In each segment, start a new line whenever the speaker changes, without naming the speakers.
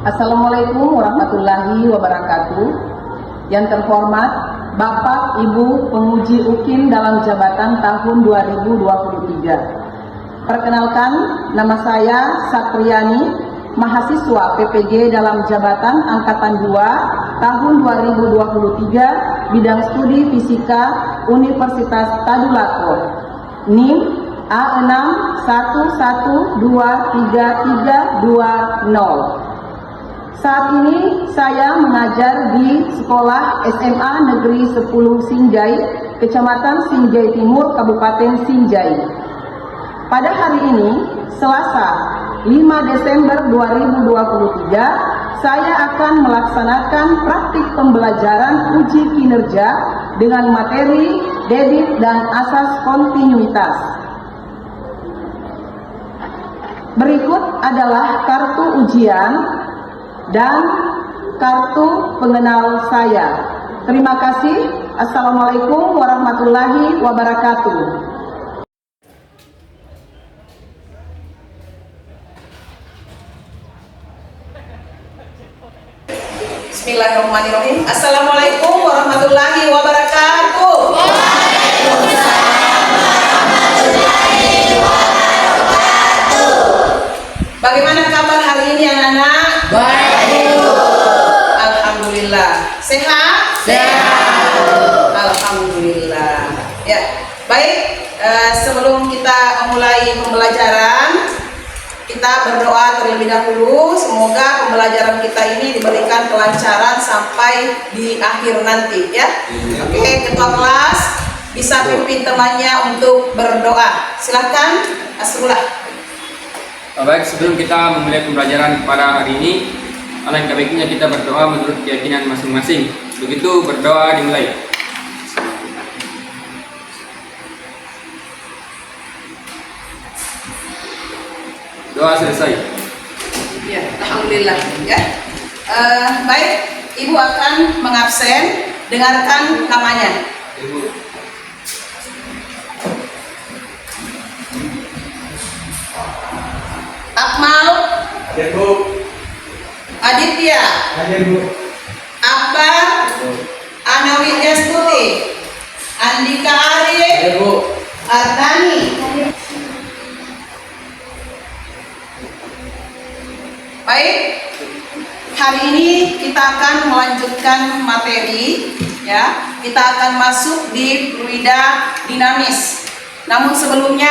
Assalamualaikum warahmatullahi wabarakatuh. Yang terhormat Bapak Ibu Penguji UKIM dalam jabatan tahun 2023. Perkenalkan, nama saya Satriani, mahasiswa PPG dalam jabatan Angkatan 2 tahun 2023, bidang studi fisika Universitas Tadulako. NIM A61123320. Saat ini saya mengajar di Sekolah SMA Negeri 10 Sinjai, Kecamatan Sinjai Timur, Kabupaten Sinjai. Pada hari ini, Selasa 5 Desember 2023, saya akan melaksanakan praktik pembelajaran uji kinerja dengan materi debit dan asas kontinuitas. Berikut adalah kartu ujian dan kartu pengenal saya. Terima kasih. Assalamualaikum warahmatullahi wabarakatuh. Bismillahirrahmanirrahim. Assalamualaikum warahmatullahi wabarakatuh. Bagaimana kabar hari ini anak-anak? Baik. Alhamdulillah. Sehat? Sehat. Alhamdulillah. Ya, baik. Sebelum kita memulai pembelajaran, kita berdoa terlebih dahulu. Semoga pembelajaran kita ini diberikan kelancaran sampai di akhir nanti, ya. Oke, ketua kelas bisa pimpin temannya untuk berdoa. Silakan, Asrullah.
Baik, sebelum kita memulai pembelajaran pada hari ini, alangkah baiknya kita berdoa menurut keyakinan masing-masing. Begitu, berdoa dimulai. Doa selesai.
Ya, alhamdulillah. Ya, baik. Ibu akan mengabsen. Dengarkan namanya.
Ibu.
Akmal.
Ada Bu.
Aditya.
Ada Bu.
Akbar. Ana Widyastuti. Andika Arye.
Ada Bu.
Ardani. Baik, hari ini kita akan melanjutkan materi, ya. Kita akan masuk di fluida dinamis. Namun sebelumnya,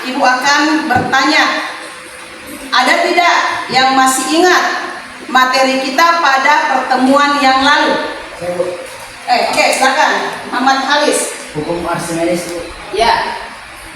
Ibu akan bertanya, ada tidak yang masih ingat materi kita pada pertemuan yang lalu? Oke, silakan, Muhammad Halis.
Hukum Archimedes, Bu.
Ya.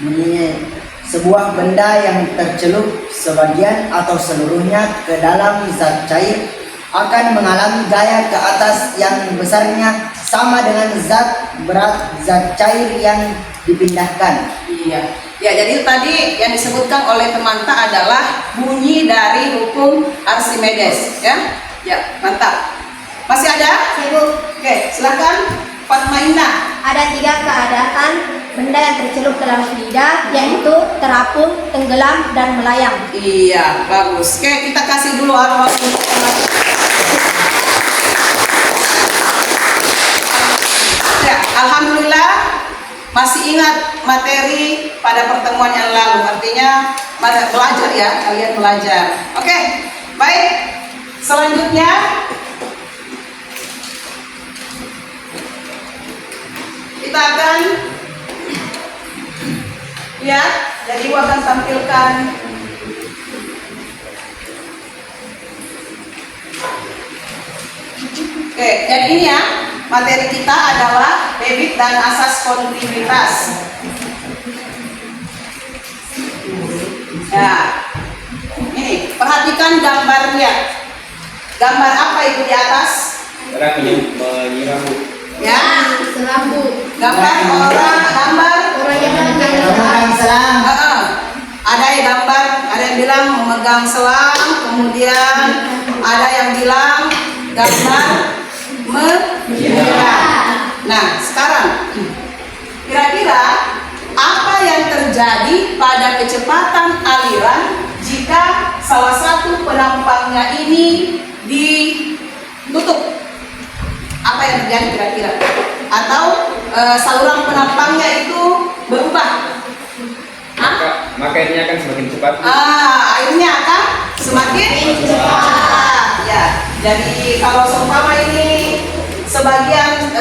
Bunyinya, sebuah benda yang tercelup sebagian atau seluruhnya ke dalam zat cair akan mengalami gaya ke atas yang besarnya sama dengan zat berat zat cair yang dipindahkan.
Iya. Ya, jadi tadi yang disebutkan oleh teman tak adalah bunyi dari hukum Archimedes, ya. Ya, mantap. Masih ada?
Ibu,
Oke, silakan Fatma Indah.
ada 3 keadaan benda yang tercelup dalam fluida, yaitu terapung, tenggelam, dan melayang.
Iya, bagus. Oke, kita kasih dulu arwah untuk ya, alhamdulillah masih ingat materi pada pertemuan yang lalu. Artinya belajar ya, kalian belajar. Oke, baik. Selanjutnya kita akan lihat, jadi Ibu akan tampilkan oke, jadi ini ya, materi kita adalah debit dan asas kontinuitas. Ya, ini perhatikan gambarnya. Gambar apa itu di atas?
Orang menyiram.
Ya,
Selambu.
gambar
Orang yang
Memegang selang.
Ada yang gambar, ada yang bilang memegang selang, kemudian ada yang bilang gambar menyiram. Nah, sekarang kira-kira apa yang terjadi pada kecepatan aliran jika salah satu penampangnya ini ditutup, apa yang terjadi kira-kira? Atau saluran penampangnya itu berubah?
Maka airnya akan semakin cepat.
Airnya akan semakin cepat. Ya, jadi kalau seumpama ini sebagian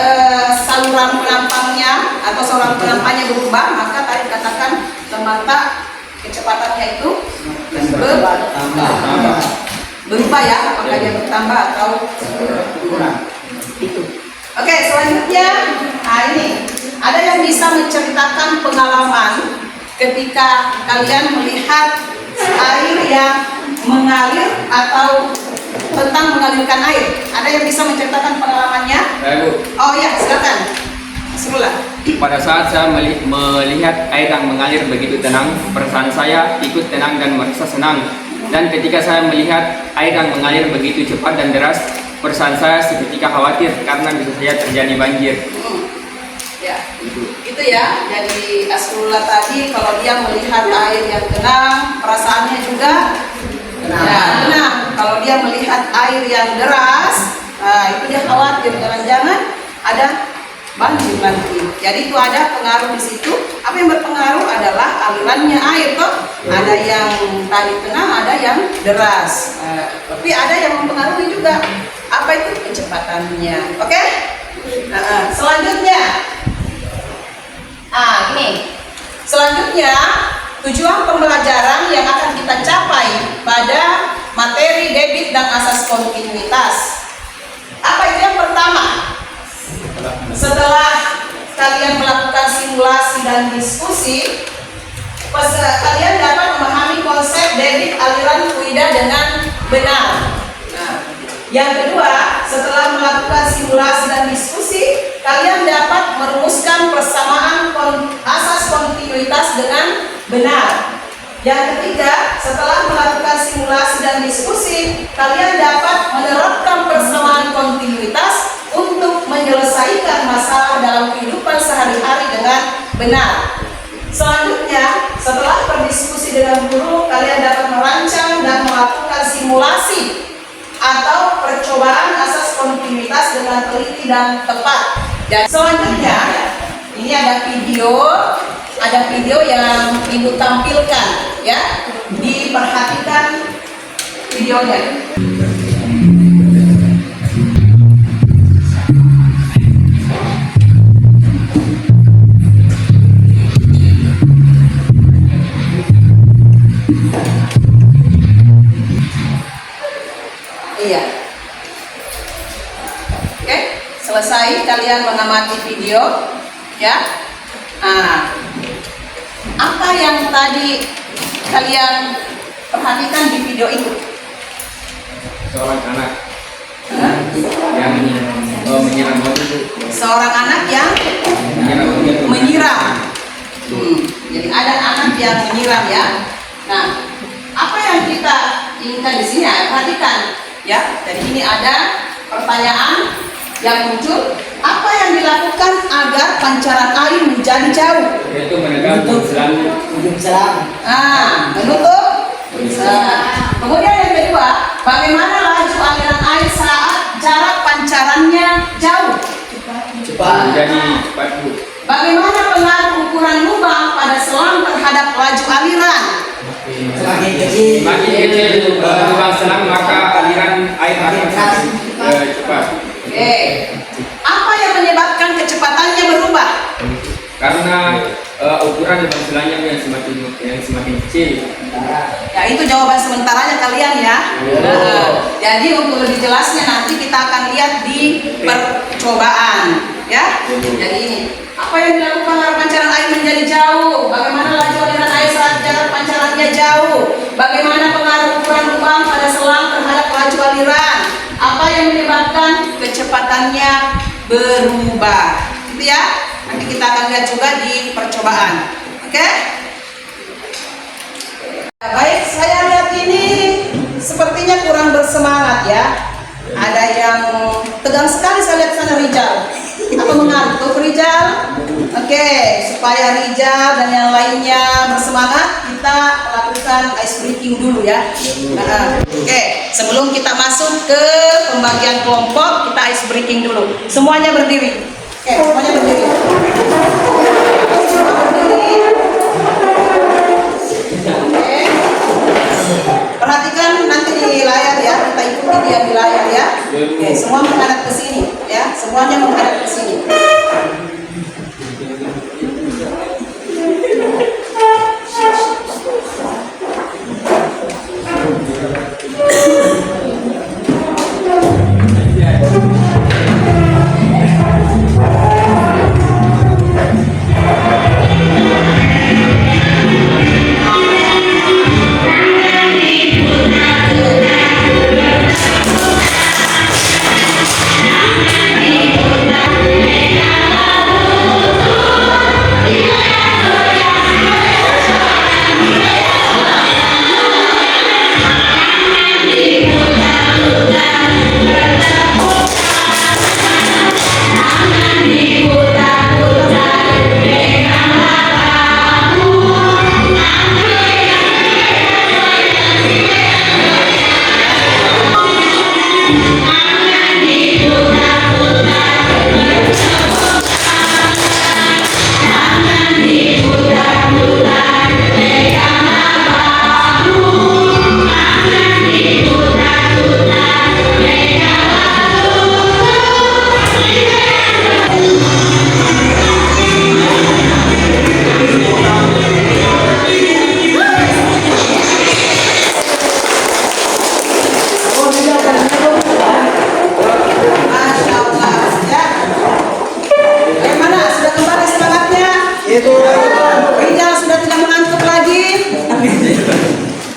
saluran penampangnya atau saluran penampangnya berubah, maka tadi katakan termata kecepatannya itu berubah ya, apakah dia bertambah atau kurang. Itu. Oke, selanjutnya, ini ada yang bisa menceritakan pengalaman ketika kalian melihat air yang mengalir atau tentang mengalirkan air. Ada yang bisa menceritakan pengalamannya?
Bu.
Oh ya, silakan. Bismillah.
Pada saat saya melihat air yang mengalir begitu tenang, perasaan saya ikut tenang dan merasa senang. Dan ketika saya melihat air yang mengalir begitu cepat dan deras, perasaan saya seketika khawatir karena bisa saja terjadi banjir.
Ya, itu ya. Jadi Asrullah tadi kalau dia melihat air yang tenang, perasaannya juga tenang. Kalau dia melihat air yang deras, itu dia khawatir jangan-jangan ada banjir nanti. Jadi itu ada pengaruh di situ. Apa yang berpengaruh adalah alirannya air toh. Ada yang tadi tenang, ada yang deras. Tapi ada yang mempengaruhi juga. Apa itu kecepatannya? Oke? Selanjutnya, ini. Selanjutnya, tujuan pembelajaran yang akan kita capai pada materi debit dan asas kontinuitas. Apa itu yang pertama? Setelah kalian melakukan simulasi dan diskusi, kalian dapat memahami konsep debit aliran fluida dengan benar. Yang kedua, setelah melakukan simulasi dan diskusi, kalian dapat merumuskan persamaan asas kontinuitas dengan benar. Yang ketiga, setelah melakukan simulasi dan diskusi, kalian dapat menerapkan persamaan kontinuitas untuk menyelesaikan masalah dalam kehidupan sehari-hari dengan benar. Selanjutnya, setelah berdiskusi dengan guru, kalian dapat merancang dan melakukan simulasi atau percobaan asas kontinuitas dengan teliti dan tepat. Dan selanjutnya, ini ada video yang Ibu tampilkan ya. Diperhatikan videonya. Iya. Oke, selesai kalian mengamati video ya. Apa yang tadi kalian perhatikan di video itu?
Seorang anak yang menyiram batu.
Seorang anak yang menyiram. Jadi ada anak yang menyiram ya. Nah, apa yang kita inginkan di sini? Perhatikan ya. Jadi ini ada pertanyaan yang muncul. Apa yang dilakukan agar pancaran air menjadi jauh?
Yaitu menekan
ujung selang.
Menutup. Kemudian yang kedua, bagaimana laju aliran air saat jarak pancarannya jauh?
Cepat.
Menjadi cepat, Bu.
Bagaimana pengaruh ukuran lubang pada selang terhadap laju aliran?
Semakin kecil.
Semakin kecil lubang selang, maka aliran air akan semakin cepat.
Oke. Apa yang menyebabkan kecepatannya berubah?
Karena ukuran lubang selangnya yang semakin kecil.
Ya, itu jawaban sementaranya kalian ya. Jadi untuk lebih jelasnya nanti kita akan lihat di percobaan ya. Jadi ini, apa yang dilakukan agar pancaran air menjadi jauh? Bagaimana laju aliran air saat jarak pancarannya jauh? Bagaimana pengaruh ukuran lubang pada selang terhadap laju aliran? Apa yang menyebabkan kecepatannya berubah? Itu ya. Nanti kita akan lihat juga di percobaan. Oke? Baik, saya lihat ini sepertinya kurang bersemangat ya. Ada yang tegang sekali saya lihat sana Rijal. Apa mengantuk Rijal? Oke, supaya Rijal dan yang lainnya bersemangat, kita lakukan lakukan ice breaking dulu ya. Oke, sebelum kita masuk ke pembagian kelompok, kita ice breaking dulu. Semuanya berdiri. Oke, semuanya berdiri. Semua berdiri. Oke. Perhatikan nanti di layar ya, kita ikuti dia di layar ya. Oke, semua menghadap ke sini ya, semuanya menghadap ke sini. Masya Allah ya. Bagaimana? Sudah kembali semangatnya? Rijal sudah tidak mengantuk lagi?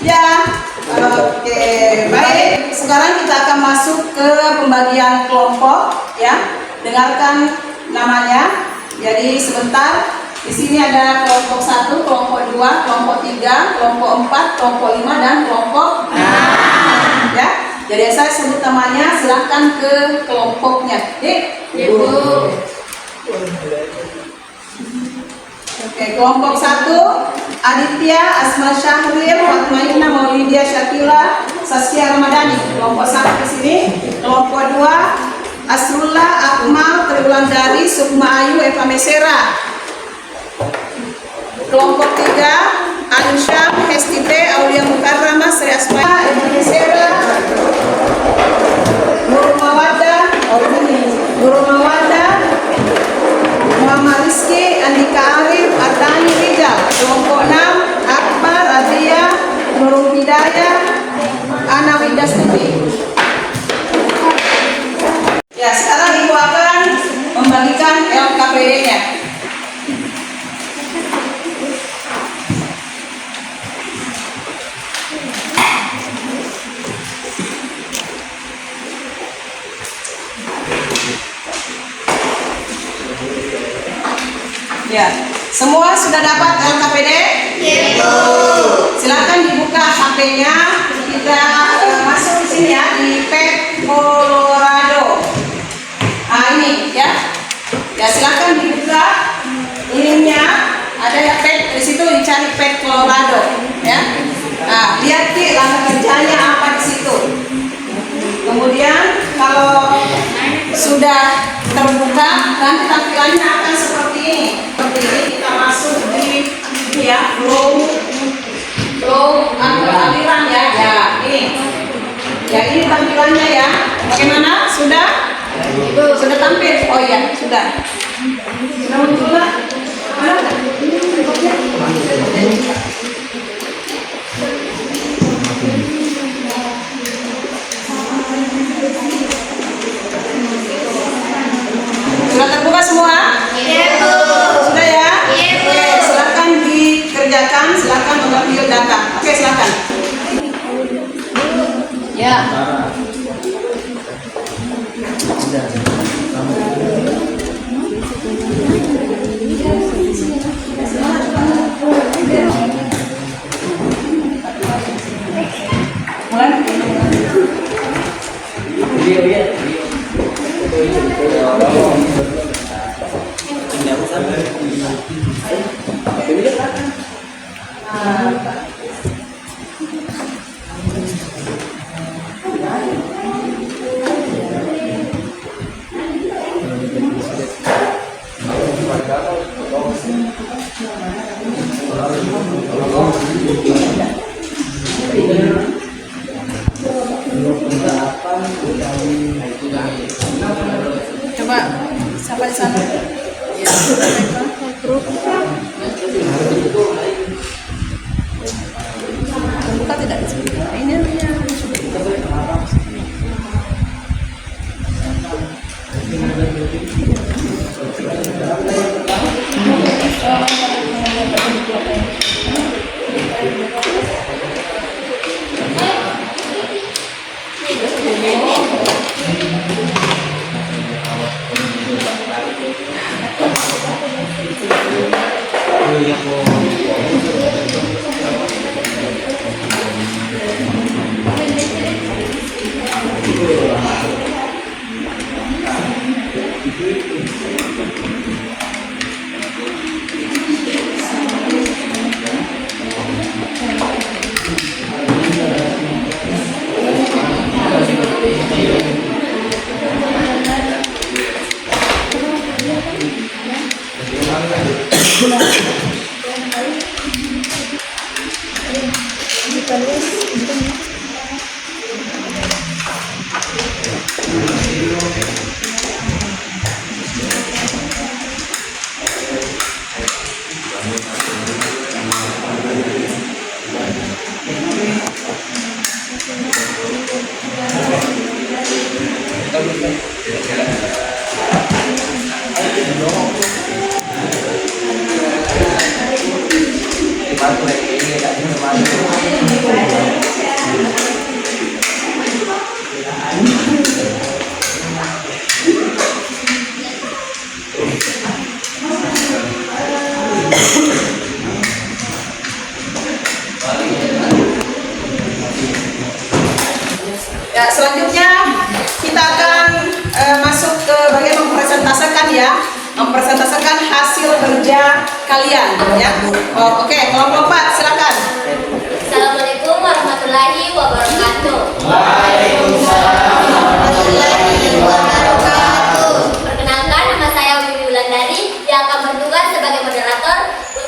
Ya. Oke, baik. Sekarang kita akan masuk ke pembagian kelompok ya. Dengarkan namanya. Jadi sebentar. Di sini ada kelompok 1, kelompok 2, kelompok 3, kelompok 4, kelompok 5 dan kelompok 6. Ya. Jadi saya sebut namanya, silahkan ke kelompoknya. Ibu. Oke, kelompok 1 Aditya, Asma Syahrir, Fatmaina Maulidia Syakila, Saskia Ramadhani. Kelompok 1 di sini. Kelompok 2 Asrullah, Akmal, Triwulandari, Sukma Ayu, Eva Mesera. Kelompok 3 Anusyam, Hestite, Aulia Mukarramah, Sri Asma, Eva Mesera, Nurul Mawada, Muhammad Rizki, Andika Arif, Ardani Rijal. Kelompok 6 Akbar, Adria, Nurul Hidayah, Ana Widastuti. Ya, sekarang Ibu akan membagikan LKPD-nya. Ya, semua sudah dapat LKPD? Iya. Silakan dibuka HP-nya. Kita masuk di sini ya di Pet Colorado. Nah ini ya. Ya silakan dibuka linknya. Ada ya Pet di situ, dicari Pet Colorado. Ya. Nah lihat Ki langkah kerjanya apa di situ. Kemudian kalau sudah terbuka, nanti tampilannya akan seperti ini. Seperti ini kita masuk di ya flow aliran ya. Ya ini. Ya ini tampilannya ya. Bagaimana? Sudah? Sudah tampil? Oh iya sudah. Sudah muncul nggak? Ada nggak? Sudah terbuka semua? Iya, Bu. Sudah ya? Iya, Bu. Oke, silakan dikerjakan, silakan mengambil data. Oke, silakan. Ya. Ini dia. Ya, selanjutnya kita akan masuk ke bagian mempresentasikan ya, mempresentasikan hasil kerja kalian ya. Oh, oke, kelompok 4 silakan.
Assalamualaikum warahmatullahi wabarakatuh.
Waalaikumsalam warahmatullahi wabarakatuh.
Perkenalkan, nama saya Wiwi Wulandari yang akan bertugas sebagai moderator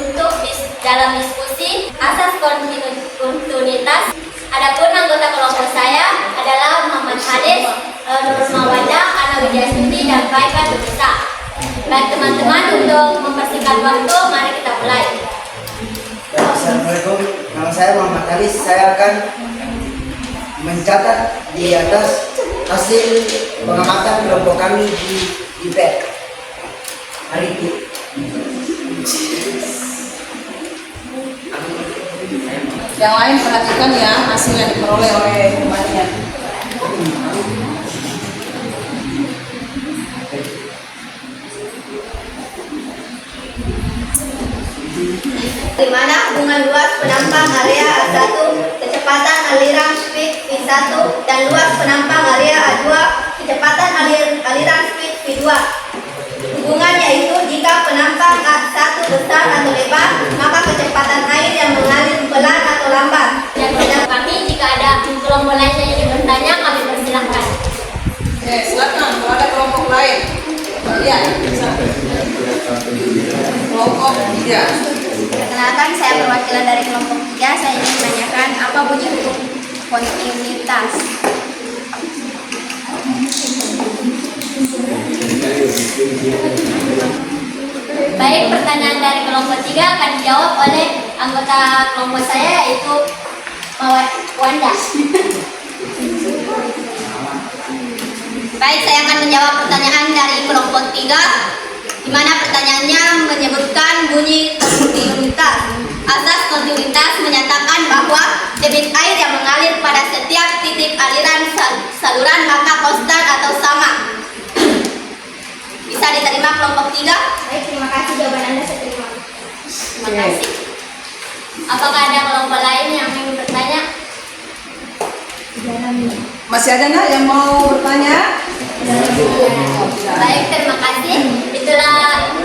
untuk dalam diskusi asas kontinuitas. Adapun anggota kelompok saya adalah Muhammad Halis, Nur Mawadah, Ana Wijastuti, dan Faika Dusa. Baik teman-teman, untuk mempersingkat waktu, mari kita mulai.
Assalamualaikum, nama saya Muhammad Halis. Saya akan mencatat di atas hasil pengamatan kelompok kami di IPET hari ini.
Yang lain perhatikan ya hasil yang diperoleh oleh temannya.
Di mana hubungan luas penampang area A1, kecepatan aliran speed V1, dan luas penampang area A2, kecepatan aliran speed V2. Hubungan yaitu jika penampang A1 besar atau lebar, maka kecepatan air yang mengalir pelan atau lambat.
Dan pada kami, jika ada kelompok lain yang ingin bertanya, kami persilahkan.
Oke, silakan kalau ada kelompok lain. Iya, kelompok 3.
Perkenalkan, saya perwakilan dari kelompok 3. Saya ingin menanyakan apa bunyi hukum kontinuitas.
Baik, pertanyaan dari kelompok 3 akan dijawab oleh anggota kelompok saya, yaitu Wanda.
Baik, saya akan menjawab pertanyaan dari kelompok 3, di mana pertanyaannya menyebutkan bunyi kontinuitas. Asas kontinuitas menyatakan bahwa debit air yang mengalir pada setiap titik aliran saluran maka konstan atau sama. Bisa diterima kelompok 3? Baik, terima kasih, jawaban Anda saya terima.
Terima kasih. Apakah ada kelompok lain yang ingin bertanya?
Masih ada nggak yang mau bertanya?
Baik, terima kasih. Itulah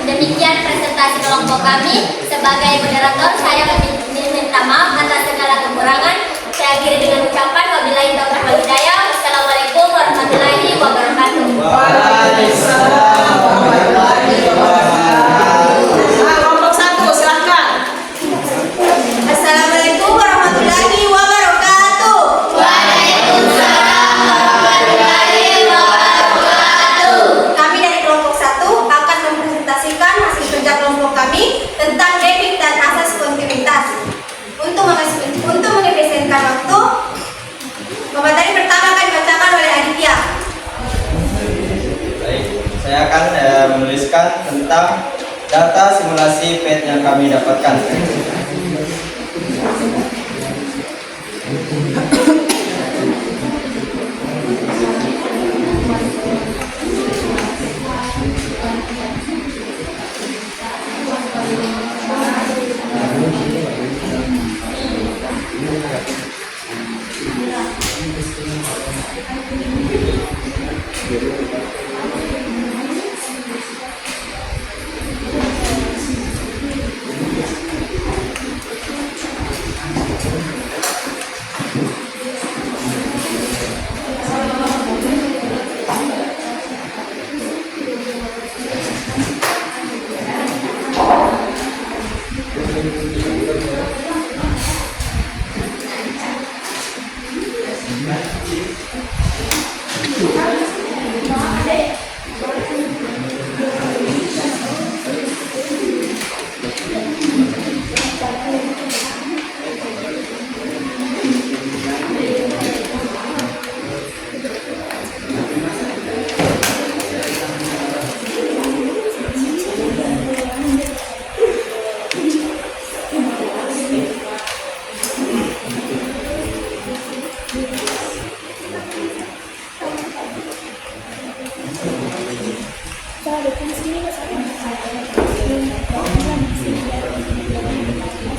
demikian presentasi kelompok kami. Sebagai moderator, saya minta maaf atas segala kekurangan. Saya akhiri dengan ucapan wabillahi taufiq wal hidayah. Wassalamualaikum warahmatullahi wabarakatuh.
Waalaikumsalam warahmatullahi wabarakatuh. Kelompok 1 silakan.
Assalamualaikum warahmatullahi wabarakatuh.
Waalaikumsalam warahmatullahi wabarakatuh.
Kami dari kelompok 1 akan mempresentasikan hasil kerja kelompok kami tentang debit dan asas kontinuitas. Untuk
tentang data simulasi PET yang kami dapatkan.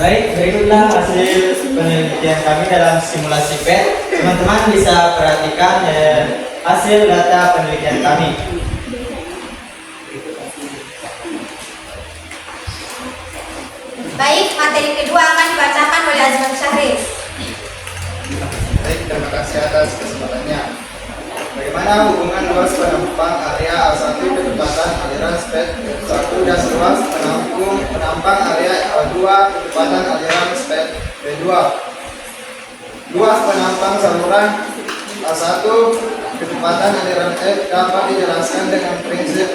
Baik, berikutlah hasil penelitian kami dalam simulasi PET. Teman-teman bisa perhatikan hasil data penelitian kami.
Baik, materi kedua akan dibacakan oleh Azman Syahrir.
Baik, terima kasih atas kesempatannya. Bagaimana hubungan luas penampang area A1 kecepatan aliran SPED 1 dan luas penampang area A2 kecepatan aliran SPED B2. Luas penampang saluran A1 kecepatan aliran F dapat dijelaskan dengan prinsip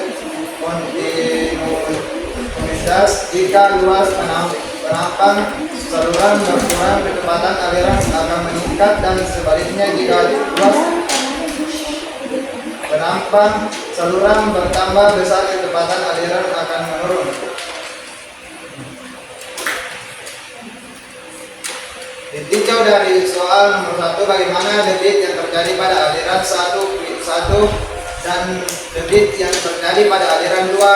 kontinuitas jika luas penampang saluran berkurang kecepatan aliran akan meningkat, dan sebaliknya jika luas penampang saluran bertambah besar kecepatan aliran akan menurun. Ditinjau dari soal nomor 1, bagaimana debit yang terjadi pada aliran 1 dan debit yang terjadi pada aliran 2.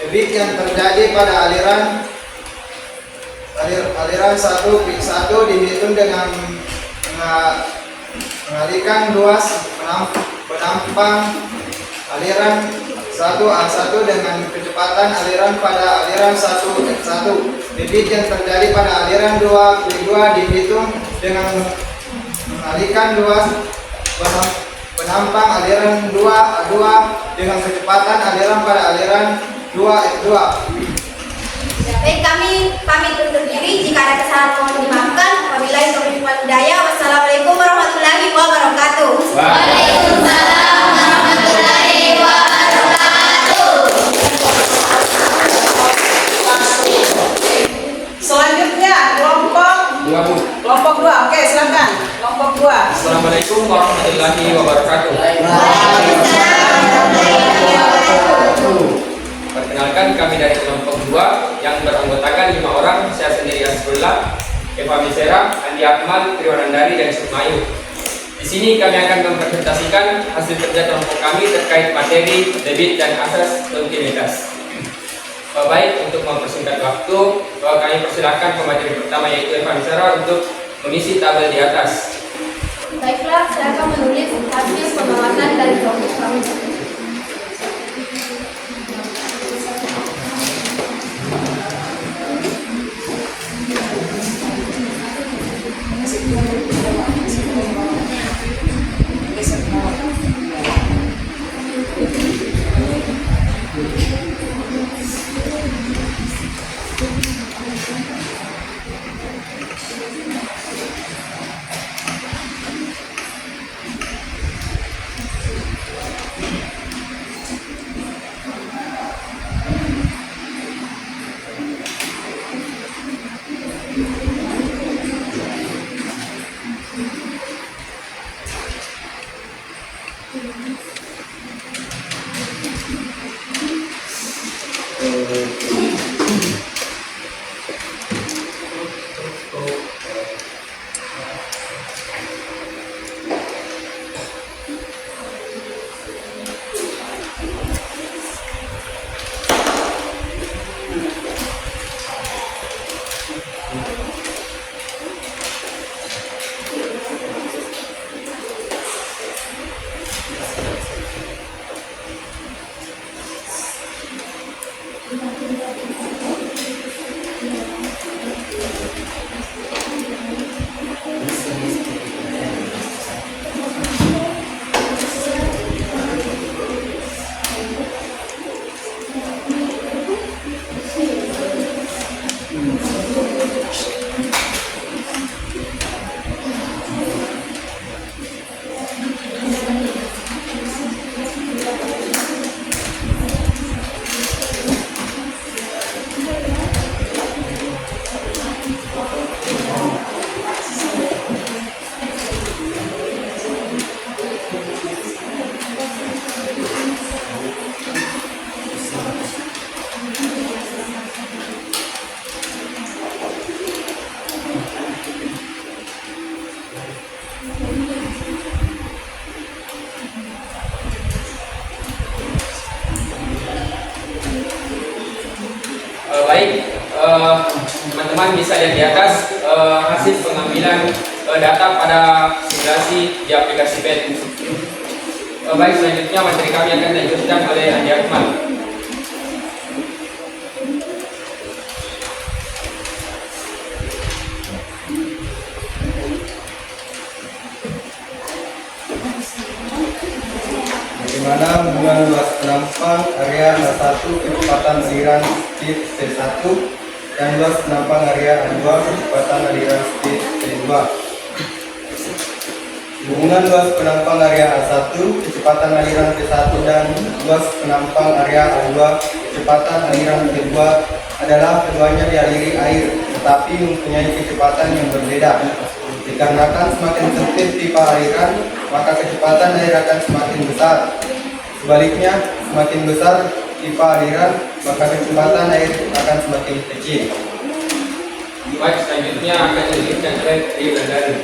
Debit yang terjadi pada aliran 1 dihitung dengan mengalihkan luas penampang aliran 1A1 dengan kecepatan aliran pada aliran 1X1. Debit yang terjadi pada aliran 2B2 dihitung dengan mengalihkan luas penampang aliran 2A2 dengan kecepatan aliran pada aliran 2X2.
Baik, kami pamit undur diri. Jika ada kesalahan mohon dimaafkan. Wabillahi taufiq wal hidayah. Wassalamualaikum warahmatullahi wabarakatuh.
Waalaikumsalam warahmatullahi wabarakatuh.
Selanjutnya kelompok 2. Oke, silakan. Kelompok 2.
Assalamualaikum warahmatullahi wabarakatuh. Perkenalkan, kami dari kelompok 2 yang beranggotakan 5 orang. Saya sendiri Asrullah, Eva Misera, Andi Akmal, Triwanandari, dan Sumayu. Di sini kami akan mempresentasikan hasil kerja kelompok kami terkait materi debit dan asas kontinuitas. Baik, untuk mempersingkat waktu, kami persilakan pemateri pertama yaitu Eva Misera untuk mengisi tabel di atas.
Baiklah, saya akan menulis hasil pengamatan dari kelompok kami.
Baik, teman-teman bisa lihat di atas hasil pengambilan data pada simulasi di aplikasi PET. Baik, selanjutnya materi kami akan dilanjutkan oleh Andi Akmal.
Bagaimana hubungan luas penampang area A1 kecepatan aliran speed C1 dan luas penampang area A2 kecepatan aliran speed C2. Hubungan luas penampang area A1 kecepatan aliran C1 dan luas penampang area A2 kecepatan aliran C2 adalah keduanya dialiri air, tetapi mempunyai kecepatan yang berbeda. Dikarenakan semakin sempit pipa aliran, maka kecepatan air akan semakin besar. Sebaliknya, semakin besar pipa aliran, maka kecepatan air akan semakin kecil.
Baik, selanjutnya akan dilanjutkan oleh Rio Landari.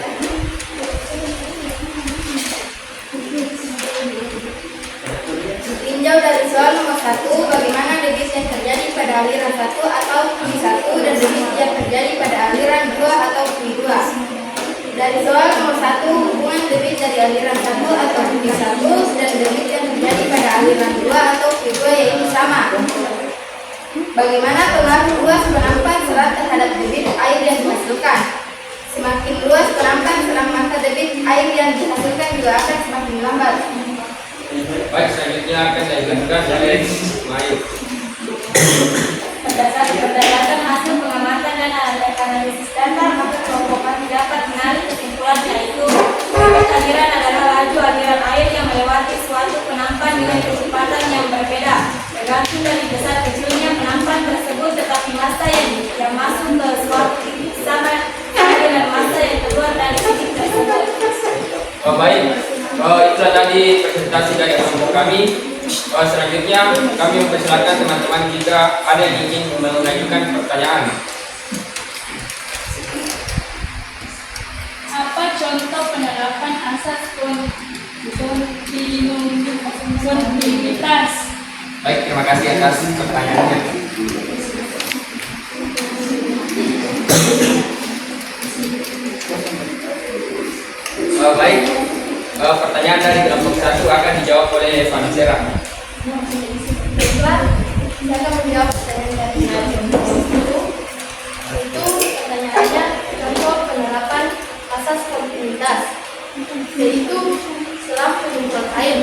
Tinjau dari soal nomor 1, bagaimana debit yang terjadi pada aliran 1 atau Q1 dan debit yang terjadi pada aliran 2 atau Q2. Dari soal nomor 1, hubungan debit dari aliran 1 atau Q1 dan debit yang terjadi pada aliran 2 atau Q2 yaitu sama. Bagaimana pengaruh luas penampan serat terhadap debit air yang dihasilkan? Semakin luas penampan serat, maka debit air yang dihasilkan juga akan semakin lambat.
Baik, selanjutnya akan dilanjutkan oleh Mayu.
Berdasarkan hasil pengamatan dan analisis data, maka kelompok kami dapat menarik kesimpulan yaitu aliran adalah laju aliran air yang melewati suatu penampan dengan kecepatan yang berbeda, tergantung dari besar kecilnya penampan tersebut, tetapi massa yang masuk ke suatu titik sama dengan massa yang keluar dari titik tersebut.
Baik, itulah tadi presentasi dari kelompok kami. Selanjutnya kami mempersilakan teman-teman jika ada yang ingin mengajukan pertanyaan.
Apa contoh penerapan asas kontinuitas?
Baik, terima kasih atas pertanyaannya. Baik, pertanyaan dari kelompok 1 akan dijawab oleh Vanessa.
Baiklah, saya akan menjawab pertanyaan dari kelompok 1. Itu pertanyaannya contoh penerapan asas kontinuitas, yaitu selang pengumpul air.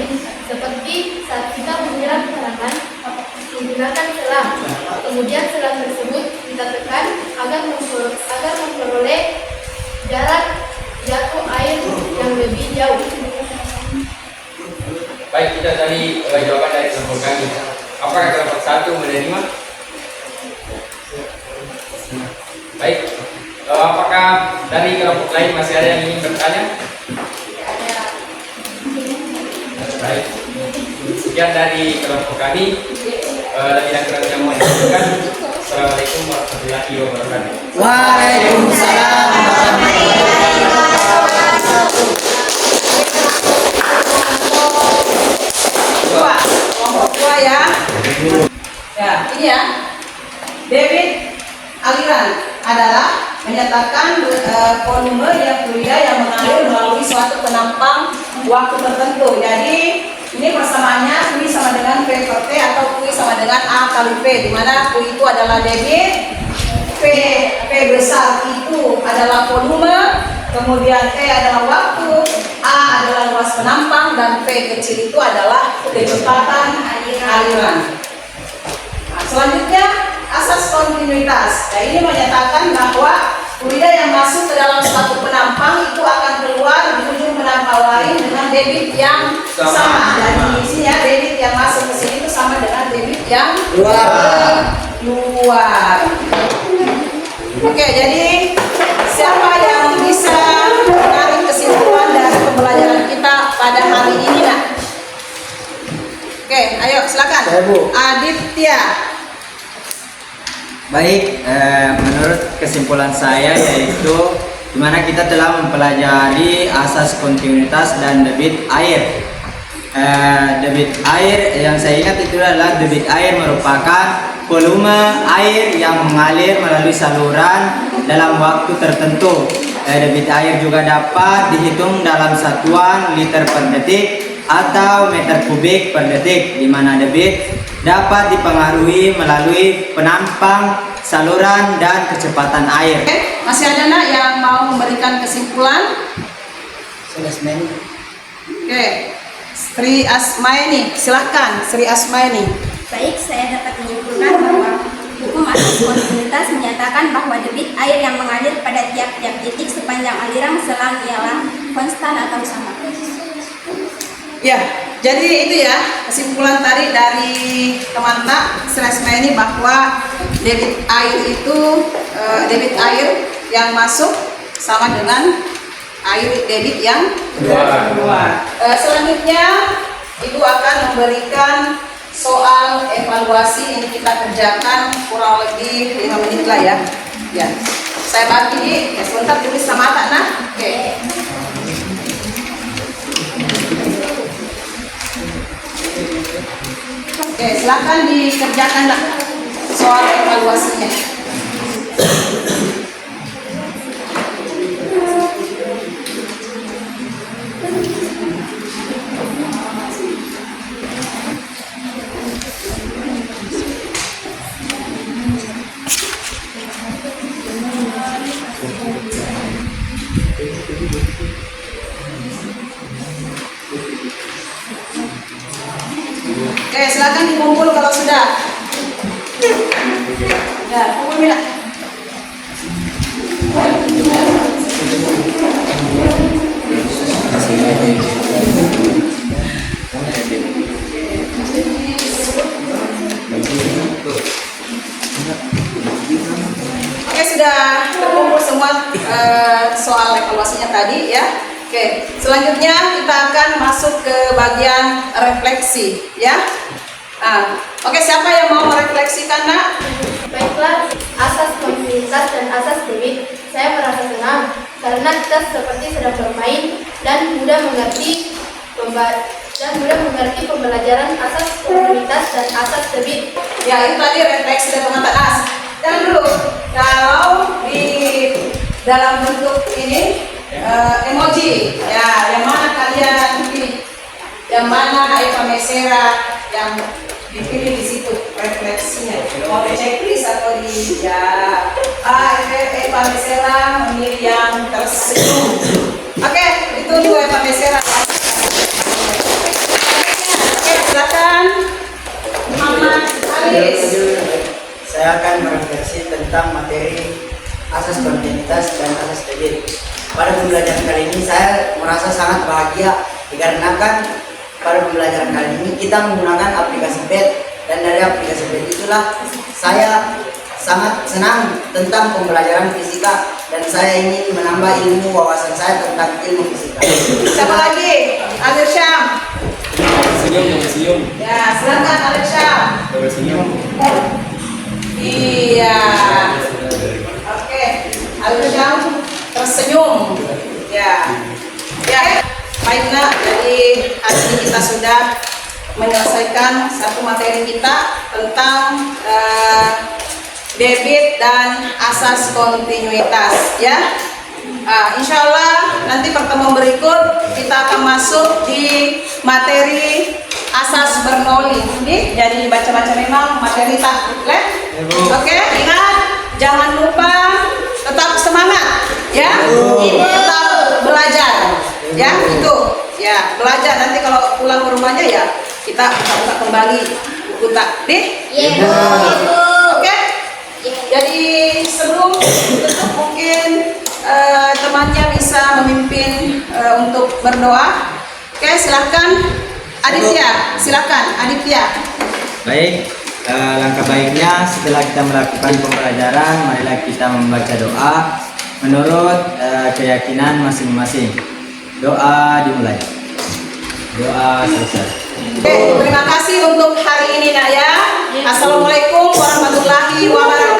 Seperti saat kita menyiram tanaman menggunakan selang, kemudian selang tersebut kita tekan agar memperoleh jarak jatuh air yang lebih jauh.
Baik, kita tadi jawaban dari kelompok kami. Apakah kelompok 1 menerima? Baik, apakah dari kelompok lain masih ada yang ingin bertanya? Baik, sekian dari kelompok kami. Lebih dan kurangnya mohon dimaafkan. Wassalamualaikum warahmatullahi wabarakatuh.
Waalaikumsalam warahmatullahi wabarakatuh.
Kelompok dua ya. Ya, ini ya. Debit aliran adalah menyatakan volume yang fluida yang mengalir melalui suatu penampang waktu tertentu. Jadi ini persamaannya Q sama dengan P per T atau Q sama dengan A kali P, di mana Q itu adalah debit, P besar itu adalah volume, kemudian T adalah waktu, A adalah luas penampang, dan P kecil itu adalah kecepatan aliran. Nah, selanjutnya asas kontinuitas. Nah, ini menyatakan bahwa fluida yang masuk ke dalam suatu penampang itu akan keluar di ujung penampang lain dengan debit yang sama. Dan di sini ya, debit yang masuk ke sini itu sama dengan debit yang keluar. Oke, jadi siapa yang bisa menarik kesimpulan dari pembelajaran kita pada hari ini, nak? Oke, ayo silakan.
Saya, Bu.
Aditya.
Baik, menurut kesimpulan saya yaitu di mana kita telah mempelajari asas kontinuitas dan debit air. Debit air yang saya ingat itu adalah debit air merupakan volume air yang mengalir melalui saluran dalam waktu tertentu. Debit air juga dapat dihitung dalam satuan liter per detik atau meter kubik per detik, di mana debit dapat dipengaruhi melalui penampang, saluran, dan kecepatan air.
Oke, masih ada nak yang mau memberikan kesimpulan?
Selesai.
Oke, Sri Asmaini, silahkan Sri Asmaini.
Baik, saya dapat menyimpulkan bahwa hukum asas kontinuitas menyatakan bahwa debit air yang mengalir pada tiap-tiap titik sepanjang aliran selang ialah konstan atau sama.
Ya, jadi itu ya kesimpulan tadi dari teman tak Sri Asmaini bahwa debit air itu debit air yang masuk sama dengan air debit yang keluar. Selanjutnya Ibu akan memberikan soal evaluasi yang kita kerjakan kurang lebih 5 menit lah ya. Ya, saya bagi ya, sebentar tulis sama tak nah. Oke. Oke, silakan dikerjakan lah soal evaluasinya. Oke, silakan dikumpul kalau sudah. Ya, kumpul Mila. Oke, sudah terkumpul semua soal evaluasinya tadi ya. Oke, selanjutnya kita akan masuk ke bagian refleksi ya. Nah, oke, siapa yang mau merefleksikan, nak?
Baiklah, asas kontinuitas dan asas debit. Saya merasa senang karena kita seperti sedang bermain dan mudah mengerti pembelajaran asas kontinuitas dan asas debit.
Ya, itu tadi refleksi dari teman As. Dan dulu, kalau di dalam bentuk ini emoji, ya, yang mana kalian pilih? Yang mana Eva Mesera yang dipilih di situ refleksinya? Mau di checklist atau di ya? Eva Mesera memilih yang tersenyum. Oke, itu dulu Eva Mesera. Oke, silakan Muhammad Alis.
Saya akan merefleksi tentang materi asas kontinuitas dan asas debit. Pada pembelajaran kali ini saya merasa sangat bahagia dikarenakan pada pembelajaran kali ini kita menggunakan aplikasi PET, dan dari aplikasi PET itulah saya sangat senang tentang pembelajaran fisika dan saya ingin menambah ilmu wawasan saya tentang ilmu fisika.
Siapa lagi? Alir Syam.
Senyum.
Ya, silakan Alir Syam.
Senyum.
Iya. Oke. Al-Qadam tersenyum. Ya. Ya. Baik nak. Jadi hari ini kita sudah menyelesaikan satu materi kita tentang debit dan asas kontinuitas. Ya. Insya Allah nanti pertemuan berikut kita akan masuk di materi asas Bernoulli. Nih, jadi baca-baca memang materi tak. Oke, ingat jangan lupa tetap semangat, ya. Tetap belajar, ya. Itu, ya belajar. Nanti kalau pulang ke rumahnya ya kita buka kembali buku tak, nih. Oke. Jadi sebelum tutup mungkin temannya bisa memimpin untuk berdoa. Oke, silakan Aditya, silakan Aditya.
Baik, langkah baiknya setelah kita melakukan pembelajaran, marilah kita membaca doa menurut keyakinan masing-masing. Doa dimulai. Doa selesai.
Oke, terima kasih untuk hari ini nak ya. Assalamualaikum warahmatullahi wabarakatuh.